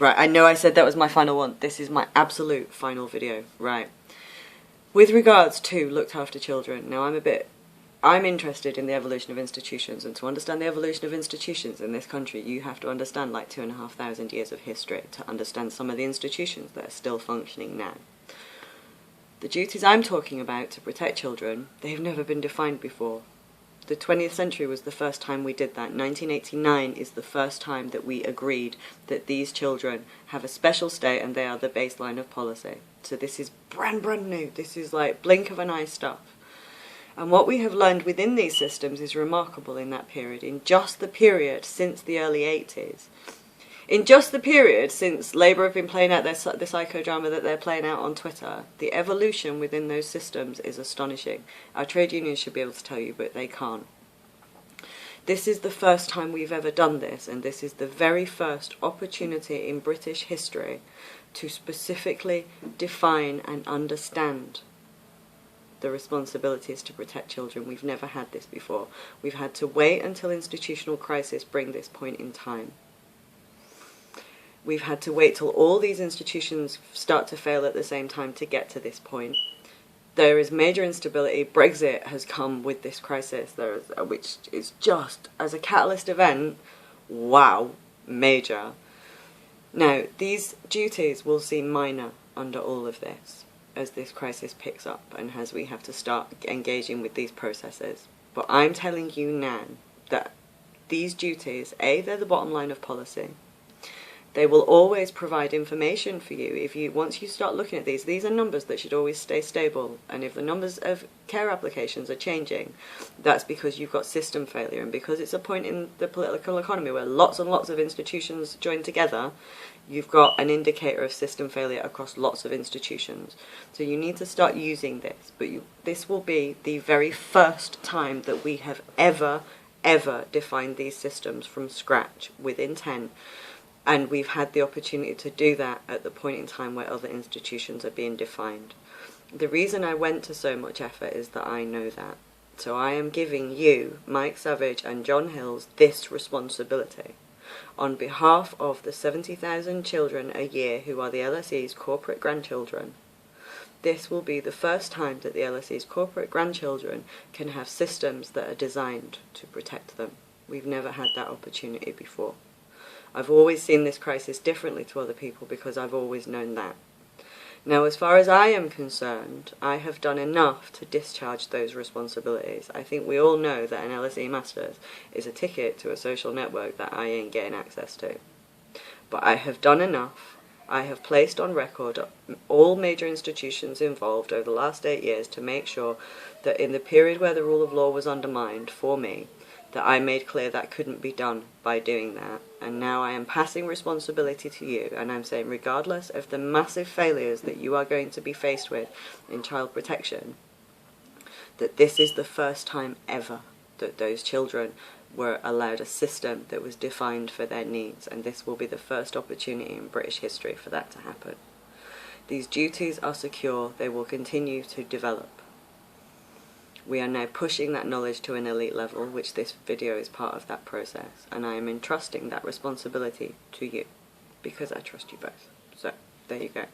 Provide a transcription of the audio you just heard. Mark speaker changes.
Speaker 1: Right, I know I said that was my final one. This is my absolute final video. Right. With regards to looked after children, now I'm interested in the evolution of institutions, and to understand the evolution of institutions in this country, you have to understand like 2,500 years of history to understand some of the institutions that are still functioning now. The duties I'm talking about to protect children, they've never been defined before. The 20th century was the first time we did that. 1989 is the first time that we agreed that these children have a special state and they are the baseline of policy. So this is brand new. This is like blink of an eye stuff. And what we have learned within these systems is remarkable in that period. In just the period since the early 80s, in just the period since Labour have been playing out the psychodrama that they're playing out on Twitter, the evolution within those systems is astonishing. Our trade unions should be able to tell you, but they can't. This is the first time we've ever done this, and this is the very first opportunity in British history to specifically define and understand the responsibilities to protect children. We've never had this before. We've had to wait until institutional crisis bring this point in time. We've had to wait till all these institutions start to fail at the same time to get to this point. There is major instability. Brexit has come with this crisis, which is just, as a catalyst event, wow, major. Now, these duties will seem minor under all of this as this crisis picks up and as we have to start engaging with these processes. But I'm telling you now that these duties, A, they're the bottom line of policy. They will always provide information for you. Once you start looking at these are numbers that should always stay stable. And if the numbers of care applications are changing, that's because you've got system failure. And because it's a point in the political economy where lots and lots of institutions join together, you've got an indicator of system failure across lots of institutions. So you need to start using this. But this will be the very first time that we have ever defined these systems from scratch with intent. And we've had the opportunity to do that at the point in time where other institutions are being defined. The reason I went to so much effort is that I know that. So I am giving you, Mike Savage and John Hills, this responsibility. On behalf of the 70,000 children a year who are the LSE's corporate grandchildren, this will be the first time that the LSE's corporate grandchildren can have systems that are designed to protect them. We've never had that opportunity before. I've always seen this crisis differently to other people because I've always known that. Now, as far as I am concerned, I have done enough to discharge those responsibilities. I think we all know that an LSE Masters is a ticket to a social network that I ain't getting access to. But I have done enough. I have placed on record all major institutions involved over the last 8 years to make sure that in the period where the rule of law was undermined for me, that I made clear that couldn't be done by doing that. And now I am passing responsibility to you, and I'm saying regardless of the massive failures that you are going to be faced with in child protection, that this is the first time ever that those children were allowed a system that was defined for their needs, and this will be the first opportunity in British history for that to happen. These duties are secure. They will continue to develop. We are now pushing that knowledge to an elite level, which this video is part of that process, and I am entrusting that responsibility to you, because I trust you both. So, there you go.